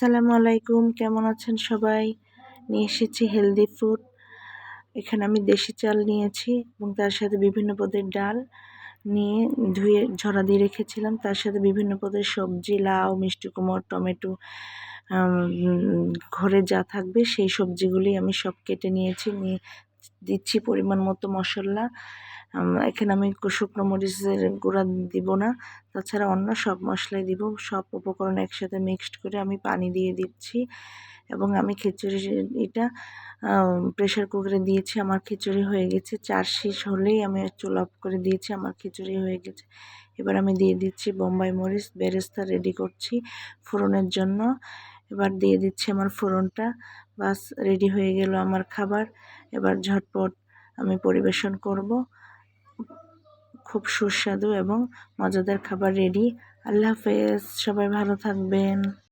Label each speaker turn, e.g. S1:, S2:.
S1: আসসালামু আলাইকুম, কেমন আছেন সবাই? নিয়ে এসেছি হেলদি ফুড। এখানে আমি দেশি চাল নিয়েছি এবং তার সাথে বিভিন্ন পদের ডাল নিয়ে ধুয়ে ঝরা দিয়ে রেখেছিলাম। তার সাথে বিভিন্ন পদের সবজি, লাউ, মিষ্টি কুমড়, টমেটো, ঘরে যা থাকবে সেই সবজিগুলি আমি সব কেটে নিয়েছি। নিয়ে দিচ্ছি পরিমাণ মতো মশলা। এখানে আমি শুকনো মরিচের গুঁড়া দিব না, তাছাড়া অন্য সব মশলাই দিব। সব উপকরণ একসাথে মিক্সড করে আমি পানি দিয়ে দিচ্ছি এবং আমি খিচুড়ি এটা প্রেশার কুকারে দিয়েছি। আমার খিচুড়ি হয়ে গেছে, 4 শীষ হলেই আমি চুলা অফ করে দিয়েছি। আমার খিচুড়ি হয়ে গেছে। এবার আমি দিয়ে দিচ্ছি বোম্বাই মরিচ, বেরেস্তা রেডি করছি ফোড়নের জন্য। এবার দিয়ে দিচ্ছি আমার ফোড়নটা। বাস, রেডি হয়ে গেল আমার খাবার। এবার ঝটপট আমি পরিবেশন করব। খুব সুস্বাদু এবং মজাদার খাবার রেডি। আল্লাহ হাফেজ, সবাই ভালো থাকবেন।